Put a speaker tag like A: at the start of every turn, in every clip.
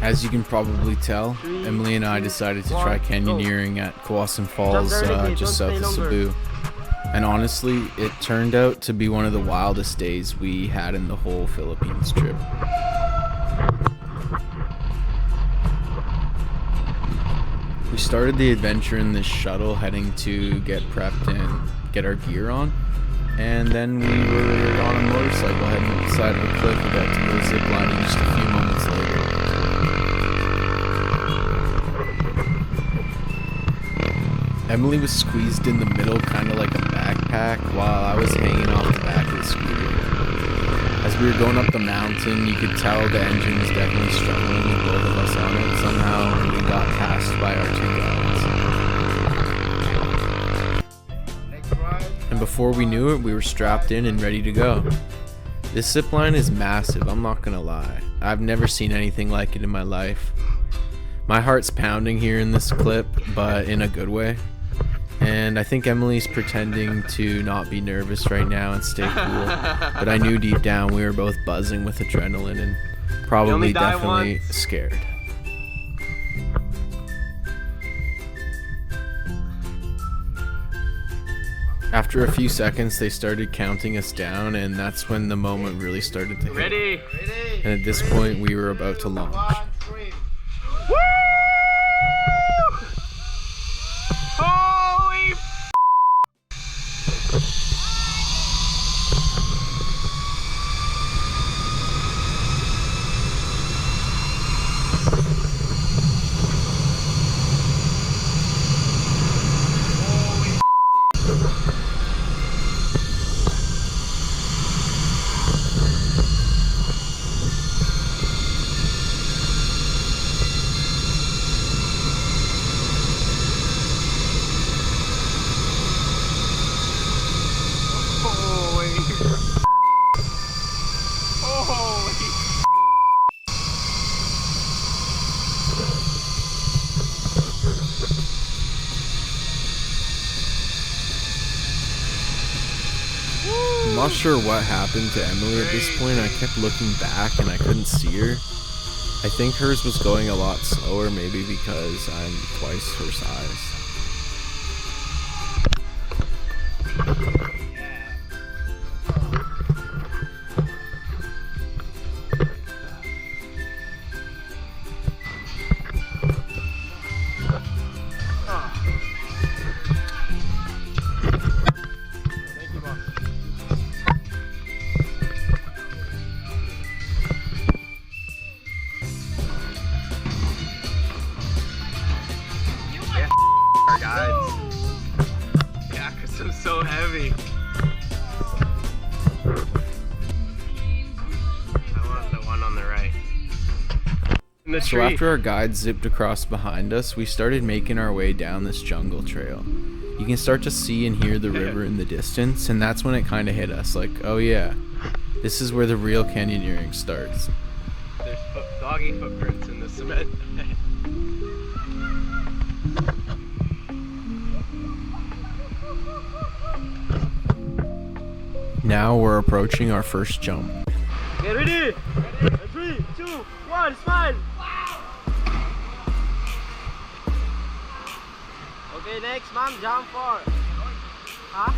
A: As you can probably tell, Emily and I decided to try canyoneering at Kawasan Falls just south of Cebu. And honestly, it turned out to be one of the wildest days we had in the whole Philippines trip. We started the adventure in this shuttle heading to get prepped and get our gear on. And then we were on a motorcycle heading up the side of a cliff about to go ziplining just a few moments later. Emily was squeezed in the middle, kind of like a backpack, while I was hanging off the back of the scooter. As we were going up the mountain, you could tell the engine was definitely struggling with both of us on it. Somehow we got passed by our two guides. And before we knew it, we were strapped in and ready to go. This zipline is massive, I'm not gonna lie. I've never seen anything like it in my life. My heart's pounding here in this clip, but in a good way. And I think Emily's pretending to not be nervous right now and stay cool. But I knew deep down we were both buzzing with adrenaline and probably definitely scared. After a few seconds, they started counting us down, and that's when the moment really started to hit.
B: Ready?
A: And at this point, we were about to launch. I'm not sure what happened to Emily at this point. I kept looking back and I couldn't see her. I think hers was going a lot slower, maybe because I'm twice her size.
B: Yeah, because I'm so heavy. I want the one on the right. In the
A: So
B: tree.
A: after our guide zipped across behind us, we started making our way down this jungle trail. You can start to see and hear the river in the distance, and that's when it kind of hit us, like, oh yeah, this is where the real canyoneering starts.
B: There's doggy footprints in the cement.
A: Now we're approaching our first jump.
B: Get ready! 3, 2, 1, smile! Okay, next, ma'am, jump for. Huh?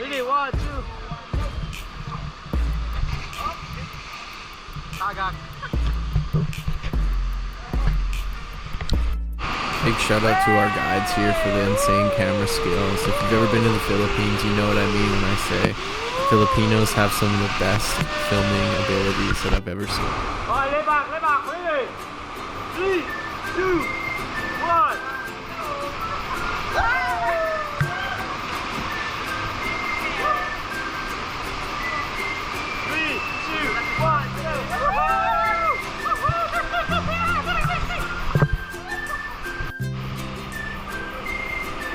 B: Ready, 1, 2.
A: Big shout out to our guides here for the insane camera skills. If you've ever been to the Philippines, you know what I mean when I say Filipinos have some of the best filming abilities that I've ever seen.
B: Lay back, ready? 3, 2, 1.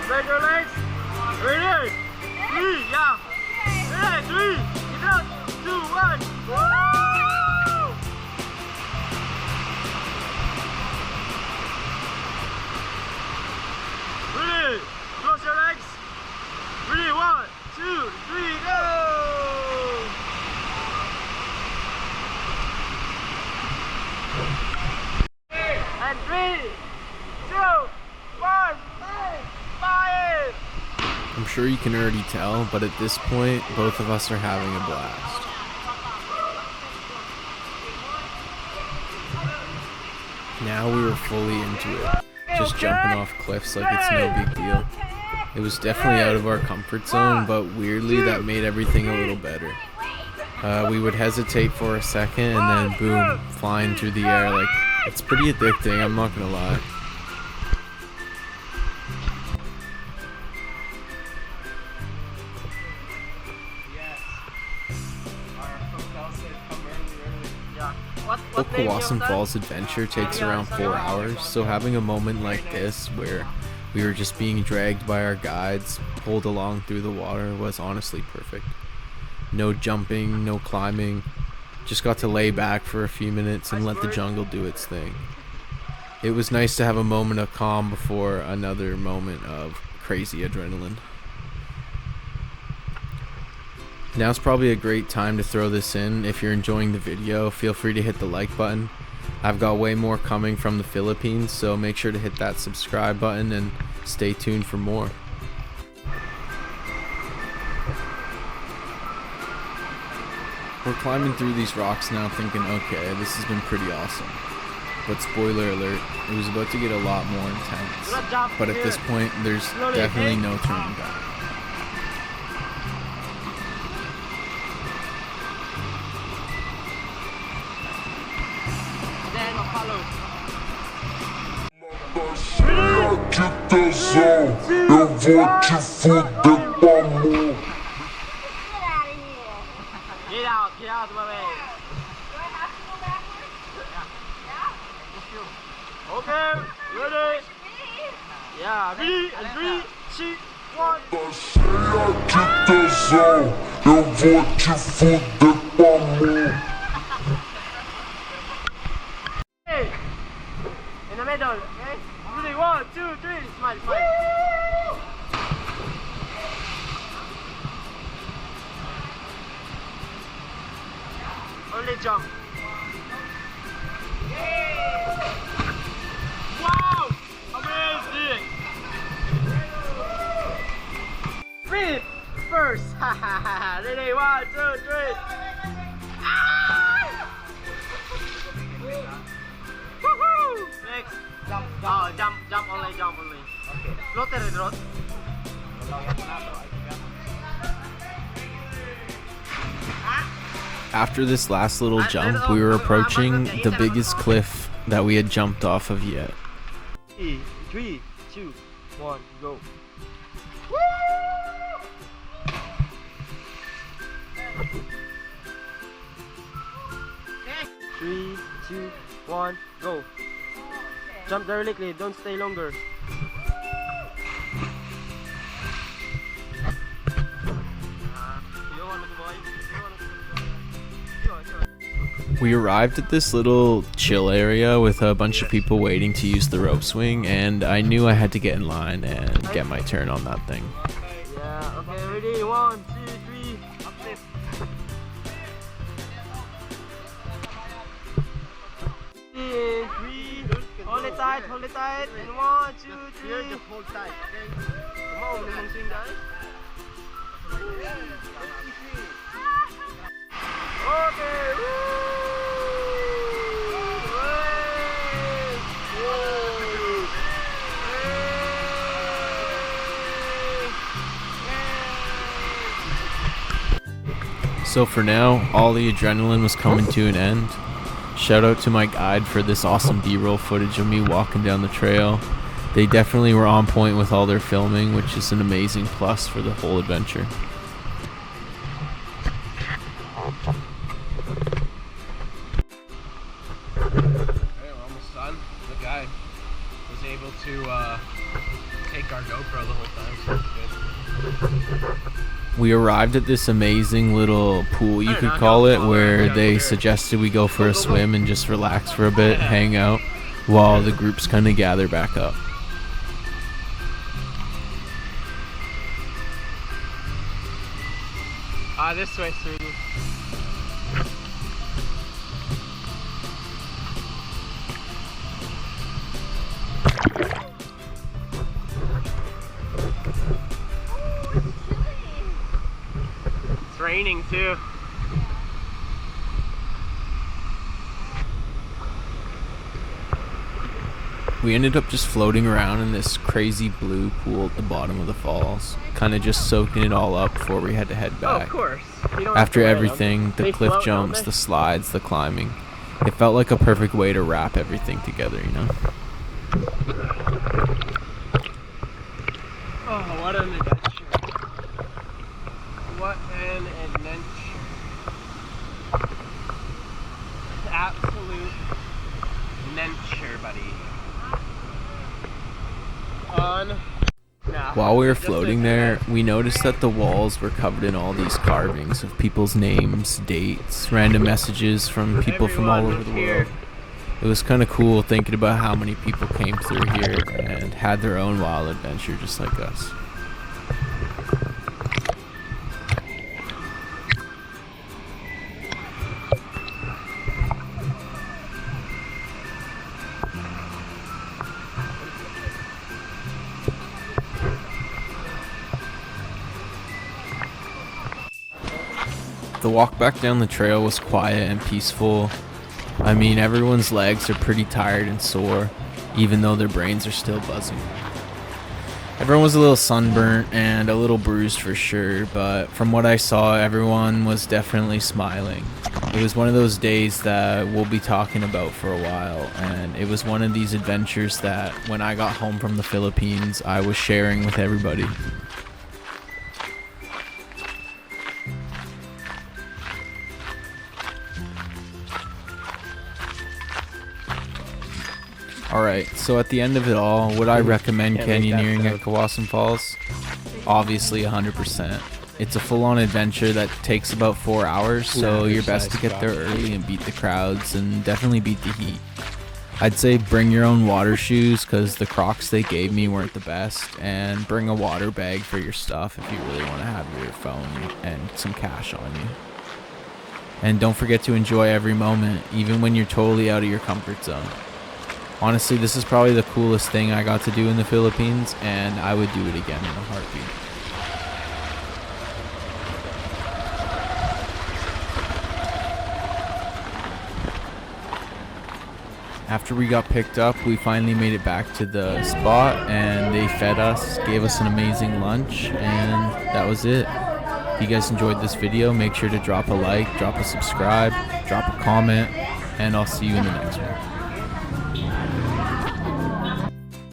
B: Spread your legs. Ready? 3, yeah. Ready? 3, get out. 2, 1.
A: sure you can already tell, but at this point, both of us are having a blast. Now we were fully into it, just jumping off cliffs like it's no big deal. It was definitely out of our comfort zone, but weirdly that made everything a little better. We would hesitate for a second and then boom, flying through the air. Like, it's pretty addicting, I'm not gonna lie. The Kawasan Falls adventure takes around 4 hours, so having a moment like this where we were just being dragged by our guides, pulled along through the water, was honestly perfect. No jumping, no climbing, just got to lay back for a few minutes and let the jungle do its thing. It was nice to have a moment of calm before another moment of crazy adrenaline. Now's probably a great time to throw this in. If you're enjoying the video, feel free to hit the like button. I've got way more coming from the Philippines, so make sure to hit that subscribe button and stay tuned for more. We're climbing through these rocks now thinking, okay, this has been pretty awesome. But spoiler alert, it was about to get a lot more intense. But at this point, there's definitely no turning back.
C: Eu vou te fuder com amor.
B: Get out of my way. Okay, ready? Yeah, ready? And 3, 2, 1.
C: Tá cheia de tesão, eu vou te fuder com amor.
B: Hey, in the middle, okay? Ready? 1, 2, 3. Smile, smile. Only jump. Wow! Amazing! Breathe first. Ready? 1, 2, 3. Ah! Woohoo! Next. Jump. Oh, jump only, jump only. Okay. Floater, Rod.
A: After this last little jump, we were approaching the biggest cliff that we had jumped off of yet.
B: 3, 2, 1, go. 3, 2, 1, go. Jump directly, don't stay longer.
A: We arrived at this little chill area with a bunch of people waiting to use the rope swing, and I knew I had to get in line and get my turn on that thing.
B: Yeah, okay, ready? 1, 2, 3, uplift. 3, hold it tight, and 1, 2, 3. Just hold tight, okay? Come on, lemon swing, guys. Okay, woo!
A: So for now, all the adrenaline was coming to an end. Shout out to my guide for this awesome B-roll footage of me walking down the trail. They definitely were on point with all their filming, which is an amazing plus for the whole adventure.
D: Okay, we're almost done. The guy was able to take our GoPro the whole time, so it's good.
A: We arrived at this amazing little pool, you could call it, where they suggested we go for a swim and just relax for a bit, hang out, while the groups kind of gather back up.
D: This way, sweetie. raining too.
A: We ended up just floating around in this crazy blue pool at the bottom of the falls, kind of just soaking it all up before we had to head
D: Oh,
A: back.
D: of course. You don't have
A: After
D: to wear them.
A: everything, the
D: They
A: cliff
D: float, don't
A: jumps,
D: they?
A: the slides, the climbing, it felt like a perfect way to wrap everything together, you know?
D: Oh, what an adventure. What an adventure. Absolute adventure, buddy.
A: While we were floating there, we noticed that the walls were covered in all these carvings of people's names, dates, random messages from people from all over the world. It was kind of cool thinking about how many people came through here and had their own wild adventure just like us. The walk back down the trail was quiet and peaceful. I mean, everyone's legs are pretty tired and sore, even though their brains are still buzzing. Everyone was a little sunburnt and a little bruised for sure, but from what I saw, everyone was definitely smiling. It was one of those days that we'll be talking about for a while, and it was one of these adventures that when I got home from the Philippines, I was sharing with everybody. Alright, so at the end of it all, would I recommend canyoneering at Kawasan Falls? Obviously 100%. It's a full-on adventure that takes about 4 hours, so you're best to get there early and beat the crowds and definitely beat the heat. I'd say bring your own water shoes because the Crocs they gave me weren't the best, and bring a water bag for your stuff if you really want to have your phone and some cash on you. And don't forget to enjoy every moment, even when you're totally out of your comfort zone. Honestly, this is probably the coolest thing I got to do in the Philippines, and I would do it again in a heartbeat. After we got picked up, we finally made it back to the spot, and they fed us, gave us an amazing lunch, and that was it. If you guys enjoyed this video, make sure to drop a like, drop a subscribe, drop a comment, and I'll see you in the next one.